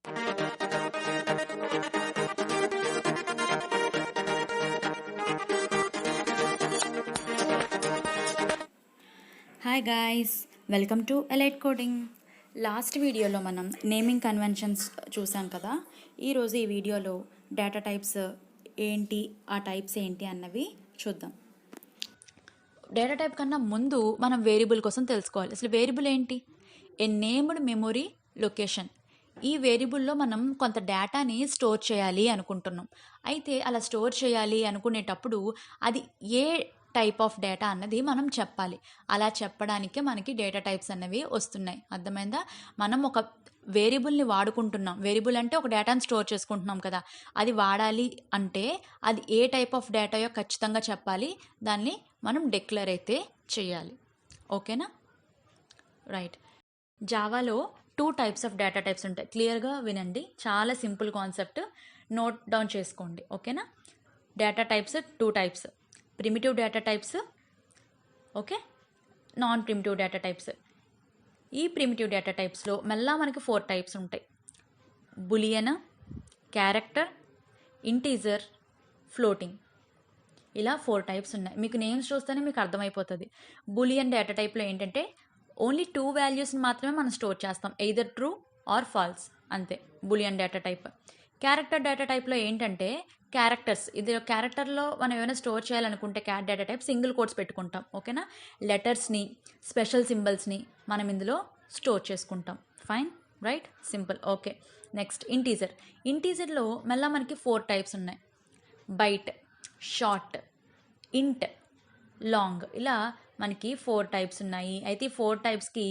Hi guys, welcome to elite coding. Last వీడియోలో మనం naming conventions చూసాం కదా. ఈరోజు ఈ వీడియోలో డేటా టైప్స్ ఏంటి, ఆ టైప్స్ ఏంటి అన్నవి చూద్దాం. డేటా టైప్ కన్నా ముందు మనం వేరియబుల్ కోసం తెలుసుకోవాలి. అసలు వేరియబుల్ ఏంటి? ఏ నేమ్డ్ మెమొరీ లొకేషన్. ఈ వేరియబుల్లో మనం కొంత డేటాని స్టోర్ చేయాలి అనుకుంటున్నాం. అయితే అలా స్టోర్ చేయాలి అనుకునేటప్పుడు అది ఏ టైప్ ఆఫ్ డేటా అన్నది మనం చెప్పాలి. అలా చెప్పడానికే మనకి డేటా టైప్స్ అన్నవి వస్తున్నాయి. అర్థమైందా? మనం ఒక వేరియబుల్ని వాడుకుంటున్నాం. వేరియబుల్ అంటే ఒక డేటాను స్టోర్ చేసుకుంటున్నాం కదా. అది వాడాలి అంటే అది ఏ టైప్ ఆఫ్ డేటాయో ఖచ్చితంగా చెప్పాలి. దాన్ని మనం డిక్లేర్ అయితే చేయాలి. ఓకేనా? రైట్. జావాలో 2 టైప్స్ ఆఫ్ డేటా టైప్స్ ఉంటాయి. క్లియర్గా వినండి, చాలా సింపుల్ కాన్సెప్ట్, నోట్ డౌన్ చేసుకోండి. ఓకేనా? Data types 2 types: primitive data types, okay, non primitive data types. ఈ ప్రిమిటివ్ డేటా టైప్స్లో మళ్ళా మనకి 4 టైప్స్ ఉంటాయి: బులియన్, క్యారెక్టర్, ఇంటీజర్, ఫ్లోటింగ్. ఇలా 4 టైప్స్ ఉన్నాయి. మీకు నేమ్స్ చూస్తేనే మీకు అర్థమైపోతుంది. బులియన్ డేటా టైప్లో ఏంటంటే ఓన్లీ 2 వాల్యూస్ని మాత్రమే మనం స్టోర్ చేస్తాం, ఎయిదర్ ట్రూ ఆర్ ఫాల్స్, అంతే boolean data type. Character data టైప్లో ఏంటంటే క్యారెక్టర్స్, ఇది క్యారెక్టర్లో మనం ఏమైనా స్టోర్ చేయాలనుకుంటే క్యాట్ డేటా టైప్ సింగిల్ కోట్స్ పెట్టుకుంటాం. ఓకేనా? లెటర్స్ని, స్పెషల్ సింబల్స్ని మనం ఇందులో స్టోర్ చేసుకుంటాం. Fine, right, simple. Okay, next integer. ఇంటీజర్లో మళ్ళీ మనకి 4 టైప్స్ ఉన్నాయి: బైట్, షార్ట్, ఇంట్, లాంగ్. ఇలా మనకి 4 టైప్స్ ఉన్నాయి. అయితే ఈ 4 టైప్స్కి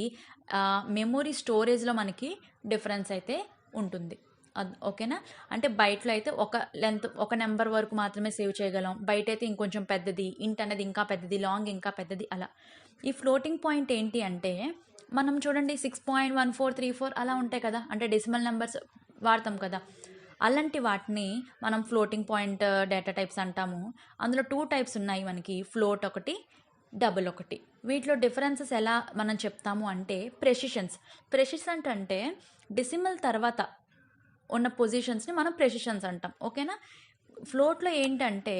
మెమొరీ స్టోరేజ్లో మనకి డిఫరెన్స్ అయితే ఉంటుంది. ఓకేనా? అంటే బైట్లో అయితే ఒక లెంత్, ఒక నెంబర్ వరకు మాత్రమే సేవ్ చేయగలం. బైట్ అయితే ఇంకొంచెం పెద్దది, ఇంట్ అనేది ఇంకా పెద్దది, లాంగ్ ఇంకా పెద్దది, అలా. ఈ ఫ్లోటింగ్ పాయింట్ ఏంటి అంటే మనం చూడండి 6.1434 అలా ఉంటాయి కదా, అంటే డెసిమల్ నెంబర్స్ వాడతాం కదా, అలాంటి వాటిని మనం ఫ్లోటింగ్ పాయింట్ డేటా టైప్స్ అంటాము. అందులో 2 టైప్స్ ఉన్నాయి మనకి: ఫ్లోట్ ఒకటి, డబుల్ ఒకటి. వీటిలో డిఫరెన్సెస్ ఎలా మనం చెప్తాము అంటే ప్రెసిషన్స్. ప్రెసిషన్ అంటే డెసిమల్ తర్వాత ఉన్న పొజిషన్స్ని మనం ప్రెసిషన్స్ అంటాం. ఓకేనా? ఫ్లోట్లో ఏంటంటే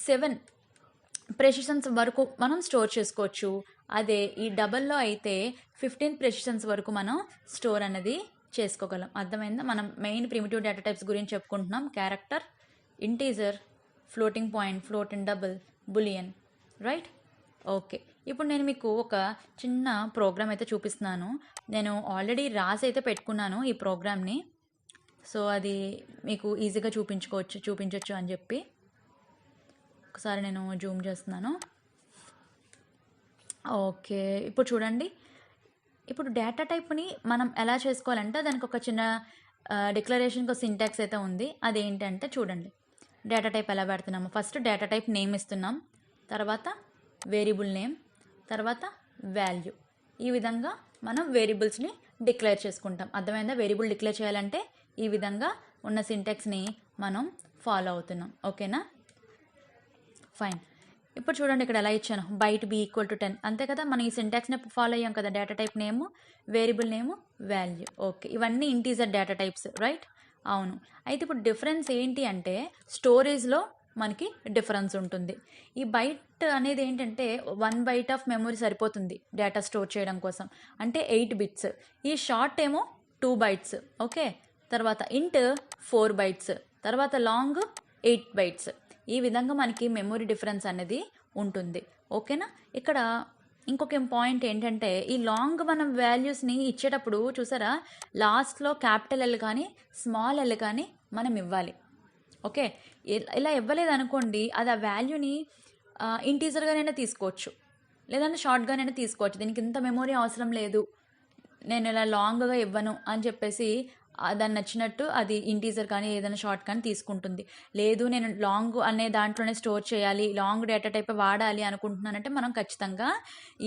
7 ప్రెసిషన్స్ వరకు మనం స్టోర్ చేసుకోవచ్చు. అదే ఈ డబల్లో అయితే 15 ప్రెసిషన్స్ వరకు మనం స్టోర్ అనేది చేసుకోగలం. అర్థమైందా? మనం మెయిన్ ప్రిమిటివ్ డేటా టైప్స్ గురించి చెప్పుకుంటున్నాం: character, integer, floating point, float and double, boolean. Right? Okay. ఇప్పుడు నేను మీకు ఒక చిన్న ప్రోగ్రామ్ అయితే చూపిస్తున్నాను. నేను ఆల్రెడీ రాసి అయితే పెట్టుకున్నాను ఈ ప్రోగ్రామ్ని. సో అది మీకు ఈజీగా చూపించవచ్చు అని చెప్పి ఒకసారి నేను జూమ్ చేస్తున్నాను. ఓకే, ఇప్పుడు చూడండి. ఇప్పుడు డేటా టైప్ని మనం ఎలా చేసుకోవాలంటే దానికి ఒక చిన్న డిక్లరేషన్కి సింటాక్స్ అయితే ఉంది. అదేంటంటే చూడండి, డేటా టైప్ ఎలా పెడుతున్నాము. ఫస్ట్ డేటా టైప్ నేమ్ ఇస్తున్నాం, తర్వాత వేరియబుల్ నేమ్, తర్వాత వాల్యూ. ఈ విధంగా మనం వేరియబుల్స్ని డిక్లేర్ చేసుకుంటాం. అర్థమైందా? వేరియబుల్ డిక్లేర్ చేయాలంటే ఈ విధంగా ఉన్న సింటాక్స్ని మనం ఫాలో అవుతున్నాం. ఓకేనా? ఫైన్. ఇప్పుడు చూడండి ఇక్కడ ఎలా ఇచ్చాను: బైట్ b = 10. అంతే కదా, మనం ఈ సింటాక్స్ని ఫాలో అయ్యాం కదా. డేటా టైప్ నేము, వేరియబుల్ నేము, వాల్యూ. ఓకే, ఇవన్నీ ఇంటీజర్ డేటా టైప్స్, రైట్? అవును. అయితే ఇప్పుడు డిఫరెన్స్ ఏంటి అంటే స్టోరేజ్లో మనకి డిఫరెన్స్ ఉంటుంది. ఈ బైట్ అనేది ఏంటంటే 1 బైట్ ఆఫ్ మెమొరీ సరిపోతుంది డేటా స్టోర్ చేయడం కోసం, అంటే 8 బిట్స్. ఈ షార్ట్ ఏమో 2 బైట్స్. ఓకే, తర్వాత ఇంట్ 4 బైట్స్, తర్వాత లాంగ్ 8 బైట్స్. ఈ విధంగా మనకి మెమొరీ డిఫరెన్స్ అనేది ఉంటుంది. ఓకేనా? ఇక్కడ ఇంకొక పాయింట్ ఏంటంటే ఈ లాంగ్ మనం వాల్యూస్ని ఇచ్చేటప్పుడు చూసారా, లాస్ట్లో క్యాపిటల్ ఎల్ కానీ స్మాల్ ఎల్ కానీ మనం ఇవ్వాలి. ఓకే, ఇలా ఇవ్వలేదు అనుకోండి, అది ఆ వాల్యూని ఇంటీజర్గానైనా తీసుకోవచ్చు, లేదంటే షార్ట్గానైనా తీసుకోవచ్చు. దీనికి ఇంత మెమొరీ అవసరం లేదు, నేను ఇలా లాంగ్గా ఇవ్వను అని చెప్పేసి దాన్ని నచ్చినట్టు అది ఇంటీజర్ కానీ ఏదైనా షార్ట్ కానీ తీసుకుంటుంది. లేదు, నేను లాంగ్ అనే దాంట్లోనే స్టోర్ చేయాలి, లాంగ్ డేటా టైప్ వాడాలి అనుకుంటున్నానంటే మనం ఖచ్చితంగా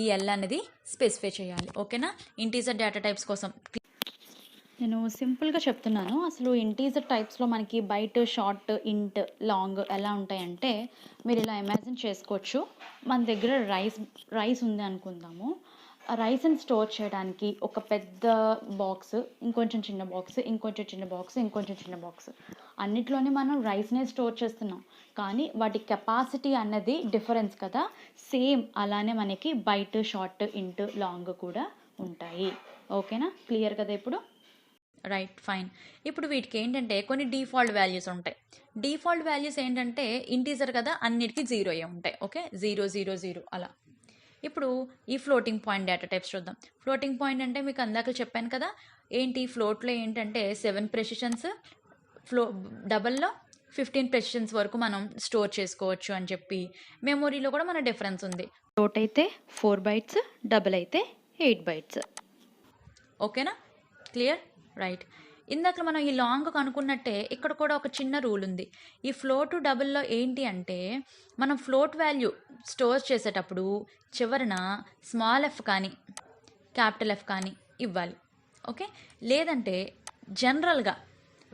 ఈ ఎల్ అనేది స్పెసిఫై చేయాలి. ఓకేనా? ఇంటీజర్ డేటా టైప్స్ కోసం నేను సింపుల్గా చెప్తున్నాను. అసలు ఇంటీజర్ టైప్స్లో మనకి బైట్, షార్ట్, ఇంట్, లాంగ్ ఎలా ఉంటాయంటే మీరు ఇలా ఇమాజిన్ చేసుకోవచ్చు. మన దగ్గర రైస్ ఉంది అనుకుందాము. రైస్ని స్టోర్ చేయడానికి ఒక పెద్ద బాక్స్, ఇంకొంచెం చిన్న బాక్స్, ఇంకొంచెం చిన్న బాక్స్, ఇంకొంచెం చిన్న బాక్స్, అన్నిట్లోనే మనం రైస్నే స్టోర్ చేస్తున్నాం. కానీ వాటి కెపాసిటీ అన్నది డిఫరెన్స్ కదా. సేమ్ అలానే మనకి బైట్, షార్ట్, ఇంట్, లాంగ్ కూడా ఉంటాయి. ఓకేనా, క్లియర్ కదా ఇప్పుడు? Right, fine. ఇప్పుడు వీటికి ఏంటంటే కొన్ని డిఫాల్ట్ వాల్యూస్ ఉంటాయి. డిఫాల్ట్ వాల్యూస్ ఏంటంటే ఇంటీజర్ కదా, అన్నిటికీ 0 ఉంటాయి. ఓకే, 0 0 0 అలా. ఇప్పుడు ఈ ఫ్లోటింగ్ పాయింట్ డేటా టైప్స్ చూద్దాం. ఫ్లోటింగ్ పాయింట్ అంటే మీకు అందాక చెప్పాను కదా, ఏంటి ఫ్లోట్లో ఏంటంటే 7 ప్రెసిషన్స్, డబల్లో 15 ప్రెసిషన్స్ వరకు మనం స్టోర్ చేసుకోవచ్చు అని చెప్పి. మెమొరీలో కూడా మన డిఫరెన్స్ ఉంది. ఫ్లోట్ అయితే 4 బైట్స్, డబల్ అయితే 8 బైట్స్. ఓకేనా, క్లియర్? రైట్. ఇందాక మనం ఈ లాంగ్ కనుక్కున్నట్టే ఇక్కడ కూడా ఒక చిన్న రూల్ ఉంది. ఈ ఫ్లోట్ డబుల్లో ఏంటి అంటే మనం ఫ్లోట్ వాల్యూ స్టోర్ చేసేటప్పుడు చివరన స్మాల్ ఎఫ్ కానీ క్యాపిటల్ ఎఫ్ కానీ ఇవ్వాలి. ఓకే, లేదంటే జనరల్గా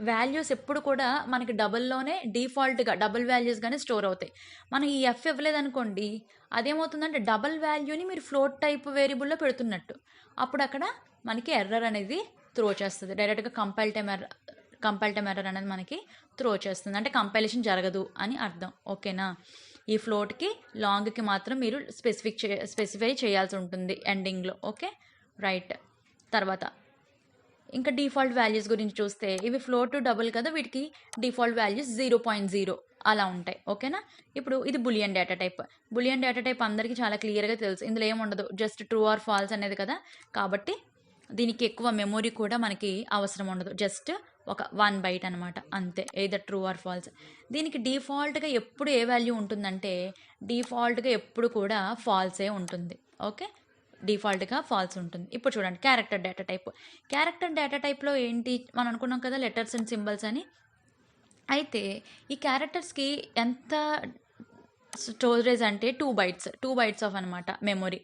వాల్యూస్ ఎప్పుడు కూడా మనకి డబల్లోనే డిఫాల్ట్గా డబుల్ వాల్యూస్గానే స్టోర్ అవుతాయి. మనం ఈ ఎఫ్ ఇవ్వలేదనుకోండి, అదేమవుతుందంటే డబల్ వాల్యూని మీరు ఫ్లోట్ టైప్ వేరియబుల్లో పెడుతున్నట్టు. అప్పుడు అక్కడ మనకి ఎర్రర్ అనేది త్రో చేస్తుంది. డైరెక్ట్గా కంపైల్ టైమ్ ఎర్రర్ అనేది మనకి త్రో చేస్తుంది, అంటే కంపైలేషన్ జరగదు అని అర్థం. ఓకేనా, ఈ ఫ్లోట్కి లాంగ్కి మాత్రం మీరు స్పెసిఫై చేయాల్సి ఉంటుంది ఎండింగ్లో. Okay, right. తర్వాత ఇంకా డిఫాల్ట్ వాల్యూస్ గురించి చూస్తే ఇవి ఫ్లోట్ డబుల్ కదా, వీటికి డిఫాల్ట్ వాల్యూస్ 0.0 అలా ఉంటాయి. ఓకేనా, ఇప్పుడు ఇది boolean data type. Boolean data type అందరికీ చాలా క్లియర్గా తెలుసు. ఇందులో ఏముండదు, జస్ట్ ట్రూ ఆర్ ఫాల్స్ అనేది కదా, కాబట్టి దీనికి ఎక్కువ మెమొరీ కూడా మనకి అవసరం ఉండదు. జస్ట్ ఒక 1 బైట్ అనమాట, అంతే. Either true or false. దీనికి డిఫాల్ట్గా ఎప్పుడు ఏ వాల్యూ ఉంటుందంటే డిఫాల్ట్గా ఎప్పుడు కూడా ఫాల్సే ఉంటుంది. ఓకే, డిఫాల్ట్గా ఫాల్స్ ఉంటుంది. ఇప్పుడు చూడండి character data type. Character data టైప్లో ఏంటి మనం అనుకున్నాం కదా, లెటర్స్ అండ్ సింబల్స్ అని. అయితే ఈ క్యారెక్టర్స్కి ఎంత స్టోరేజ్ అంటే 2 బైట్స్ ఆఫ్ అనమాట మెమొరీ.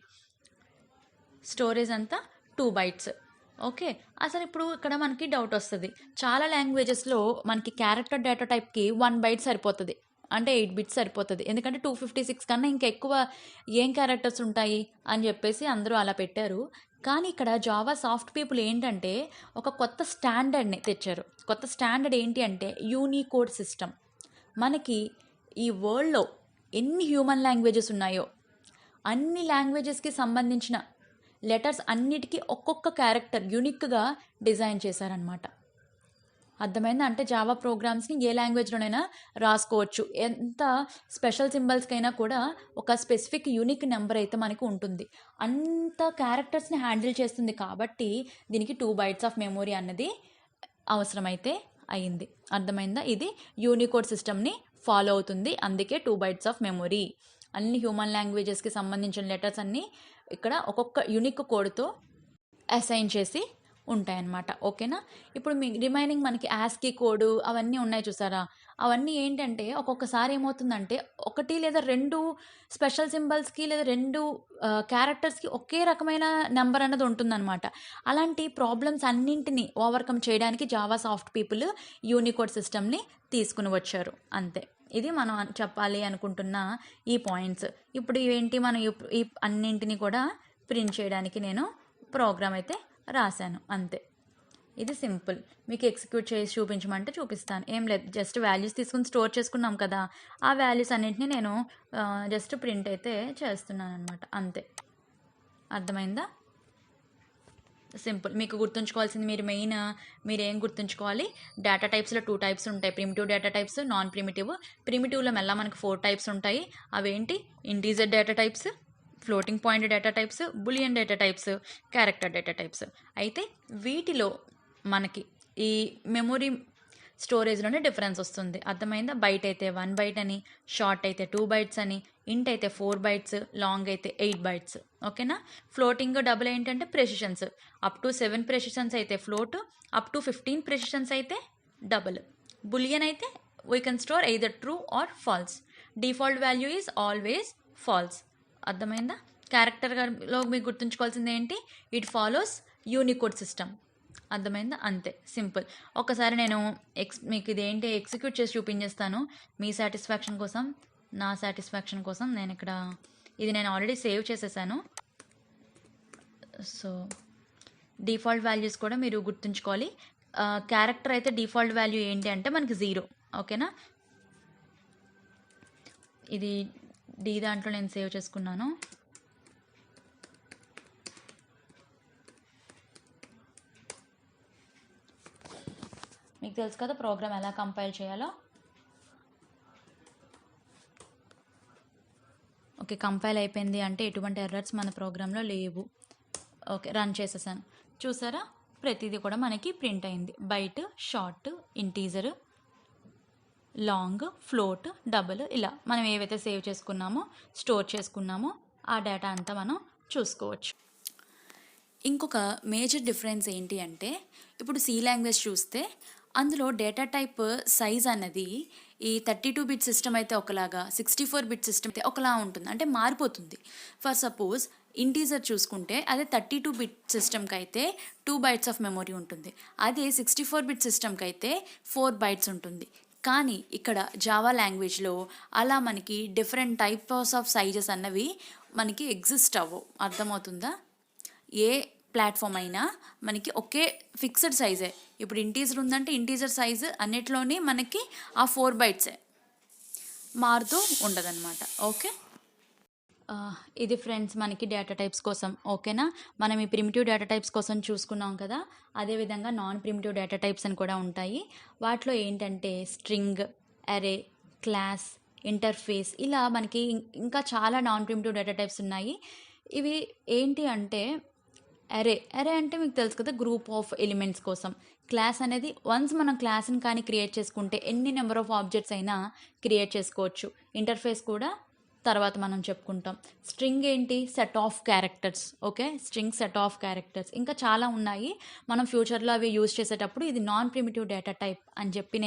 స్టోరేజ్ అంతా 2 బైట్స్. ఓకే, అసలు ఇప్పుడు ఇక్కడ మనకి డౌట్ వస్తుంది. చాలా లాంగ్వేజెస్లో మనకి క్యారెక్టర్ డేటా టైప్కి 1 బైట్ సరిపోతుంది, అంటే 8 బిట్స్ సరిపోతుంది. ఎందుకంటే 256 కన్నా ఇంకా ఎక్కువ ఏం క్యారెక్టర్స్ ఉంటాయి అని చెప్పేసి అందరూ అలా పెట్టారు. కానీ ఇక్కడ జావా సాఫ్ట్ పీపుల్ ఏంటంటే ఒక కొత్త స్టాండర్డ్ని తెచ్చారు. కొత్త స్టాండర్డ్ ఏంటి అంటే యూనికోడ్ సిస్టమ్. మనకి ఈ వరల్డ్లో ఎన్ని హ్యూమన్ లాంగ్వేజెస్ ఉన్నాయో అన్ని లాంగ్వేజెస్కి సంబంధించిన లెటర్స్ అన్నిటికీ ఒక్కొక్క క్యారెక్టర్ యూనిక్గా డిజైన్ చేశారనమాట. అర్థమైందా? అంటే జావా ప్రోగ్రామ్స్ని ఏ లాంగ్వేజ్లోనైనా రాసుకోవచ్చు. ఎంత స్పెషల్ సింబల్స్కైనా కూడా ఒక స్పెసిఫిక్ యూనిక్ నెంబర్ అయితే మనకు ఉంటుంది. అంత క్యారెక్టర్స్ని హ్యాండిల్ చేస్తుంది కాబట్టి దీనికి 2 బైట్స్ ఆఫ్ మెమొరీ అన్నది అవసరమైతే అయింది. అర్థమైందా? ఇది యూనికోడ్ సిస్టమ్ని ఫాలో అవుతుంది, అందుకే 2 బైట్స్ ఆఫ్ మెమొరీ. అన్ని హ్యూమన్ లాంగ్వేజెస్కి సంబంధించిన లెటర్స్ అన్నీ ఇక్కడ ఒక్కొక్క యూనిక్ కోడ్తో అసైన్ చేసి ఉంటాయన్నమాట. ఓకేనా, ఇప్పుడు మీ రిమైనింగ్ మనకి యాస్కీ కోడ్ అవన్నీ ఉన్నాయి చూసారా, అవన్నీ ఏంటంటే ఒక్కొక్కసారి ఏమవుతుందంటే 1 లేదా 2 స్పెషల్ సింబల్స్కి లేదా 2 క్యారెక్టర్స్కి ఒకే రకమైన నెంబర్ అన్నది ఉంటుందన్నమాట. అలాంటి ప్రాబ్లమ్స్ అన్నింటినీ ఓవర్కమ్ చేయడానికి జావా సాఫ్ట్ పీపుల్ యూనికోడ్ సిస్టమ్ని తీసుకుని వచ్చారు, అంతే. ఇది మనం చెప్పాలి అనుకుంటున్న ఈ పాయింట్స్. ఇప్పుడు ఏంటి, మనం ఈ అన్నింటినీ కూడా ప్రింట్ చేయడానికి నేను ప్రోగ్రామ్ అయితే రాశాను, అంతే. ఇది సింపుల్. మీకు ఎగ్జిక్యూట్ చేసి చూపించమంటే చూపిస్తాను, ఏం లేదు. జస్ట్ వాల్యూస్ తీసుకుని స్టోర్ చేసుకున్నాం కదా, ఆ వాల్యూస్ అన్నింటినీ నేను జస్ట్ ప్రింట్ అయితే చేస్తున్నాను అనమాట, అంతే. అర్థమైందా? సింపుల్. మీకు గుర్తుంచుకోవాల్సింది మీరు ఏం గుర్తుంచుకోవాలి, డేటా టైప్స్లో 2 టైప్స్ ఉంటాయి, primitive data types, non primitive. ప్రిమిటివ్లో మెల్ల మనకు 4 టైప్స్ ఉంటాయి. అవేంటి, integer data types, floating point data types, boolean data types, character data types. అయితే వీటిలో మనకి ఈ మెమొరీ స్టోరేజ్లోనే డిఫరెన్స్ వస్తుంది. అర్థమైందా? బైట్ అయితే 1 బైట్ అని, షార్ట్ అయితే 2 బైట్స్ అని, ఇంట్ అయితే 4 బైట్స్, లాంగ్ అయితే 8 బైట్స్. ఓకేనా, ఫ్లోటింగ్ డబుల్ ఏంటంటే ప్రెసిషన్స్. అప్ టు 7 ప్రెసిషన్స్ అయితే ఫ్లోట్, అప్ టు 15 ప్రెసిషన్స్ అయితే డబుల్. బులియన్ అయితే we can store either true or false. Default value is always false. అర్థమైందా? క్యారెక్టర్లో మీకు గుర్తుంచుకోవాల్సింది ఏంటి, ఇట్ ఫాలోస్ యూనికోడ్ సిస్టమ్. అర్థమైందా? అంతే, సింపుల్. ఒకసారి నేను మీకు ఇదేంటి ఎగ్జిక్యూట్ చేసి చూపించేస్తాను మీ సాటిస్ఫాక్షన్ కోసం, నా సాటిస్ఫాక్షన్ కోసం. నేను ఇక్కడ ఇది ఆల్రెడీ సేవ్ చేసేసాను. సో డిఫాల్ట్ వాల్యూస్ కూడా మీరు గుర్తుంచుకోవాలి. క్యారెక్టర్ అయితే డిఫాల్ట్ వాల్యూ ఏంటి అంటే మనకి 0. ఓకేనా. ఇది డి దాంట్లో నేను సేవ్ చేసుకున్నాను. మీకు తెలుసు కదా ప్రోగ్రామ్ ఎలా కంపైల్ చేయాలో. ఓకే, కంపైల్ అయిపోయింది అంటే ఎటువంటి ఎర్రర్స్ మన ప్రోగ్రాంలో లేవు. ఓకే, రన్ చేసేసాను. చూసారా, ప్రతిదీ కూడా మనకి ప్రింట్ అయింది. Byte, short, integer, long, float, double, ఇలా మనం ఏవైతే సేవ్ చేసుకున్నామో, స్టోర్ చేసుకున్నామో ఆ డేటా అంతా మనం చూసుకోవచ్చు. ఇంకొక మేజర్ డిఫరెన్స్ ఏంటి అంటే, ఇప్పుడు సి లాంగ్వేజ్ చూస్తే అందులో డేటా టైప్ సైజ్ అన్నది ఈ 32 బిట్ సిస్టమ్ అయితే ఒకలాగా, 64 బిట్ సిస్టమ్ అయితే ఒకలా ఉంటుంది, అంటే మారిపోతుంది. ఫర్ సపోజ్ ఇంటీజర్ చూసుకుంటే అదే 32 బిట్ సిస్టమ్కి అయితే 2 బైట్స్ ఆఫ్ మెమొరీ ఉంటుంది, అదే 64 బిట్ సిస్టమ్కి అయితే 4 బైట్స్ ఉంటుంది. కానీ ఇక్కడ జావా లాంగ్వేజ్లో అలా మనకి డిఫరెంట్ టైప్స్ ఆఫ్ సైజెస్ అన్నవి మనకి ఎగ్జిస్ట్ అవ్వవు. అర్థమవుతుందా? ఏ ప్లాట్ఫామ్ అయినా మనకి ఒకే ఫిక్స్డ్ సైజే. ఇప్పుడు ఇంటీజర్ ఉందంటే ఇంటీజర్ సైజు అన్నిట్లోని మనకి ఆ 4 బైట్సే, మారుతూ ఉండదన్నమాట. ఓకే, ఇది ఫ్రెండ్స్ మనకి డేటా టైప్స్ కోసం. ఓకేనా. మనం ఈ ప్రిమిటివ్ డేటా టైప్స్ కోసం చూసుకున్నాం కదా, అదేవిధంగా నాన్ ప్రిమిటివ్ డేటా టైప్స్ అని కూడా ఉంటాయి. వాటిలో ఏంటంటే స్ట్రింగ్, అరే, క్లాస్, ఇంటర్ఫేస్, ఇలా మనకి ఇంకా చాలా నాన్ ప్రిమిటివ్ డేటా టైప్స్ ఉన్నాయి. ఇవి ఏంటి అంటే, అరే అంటే మీకు తెలుసు కదా, గ్రూప్ ఆఫ్ ఎలిమెంట్స్ కోసం. క్లాస్ అనేది వన్స్ మనం క్లాస్ని కానీ క్రియేట్ చేసుకుంటే ఎన్ని నెంబర్ ఆఫ్ ఆబ్జెక్ట్స్ అయినా క్రియేట్ చేసుకోవచ్చు. ఇంటర్ఫేస్ కూడా తర్వాత మనం చెప్పుకుంటాం. స్ట్రింగ్ ఏంటి, set of characters. Okay, string set of characters. ఇంకా చాలా ఉన్నాయి, మనం ఫ్యూచర్లో అవి యూజ్ చేసేటప్పుడు ఇది నాన్ ప్రిమిటివ్ డేటా టైప్ అని చెప్పి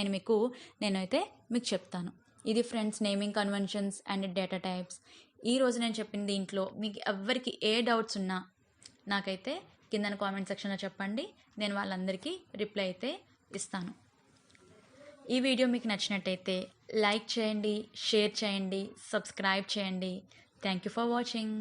నేనైతే మీకు చెప్తాను. ఇది friends naming conventions and data types. ఈరోజు నేను చెప్పిన దీంట్లో మీకు ఎవరికి ఏ డౌట్స్ ఉన్నా నాకైతే కింద కామెంట్ సెక్షన్లో చెప్పండి, నేను వాళ్ళందరికీ రిప్లై అయితే ఇస్తాను. ఈ వీడియో మీకు నచ్చినట్టయితే లైక్ చేయండి, షేర్ చేయండి, సబ్స్క్రైబ్ చేయండి. Thank you for watching.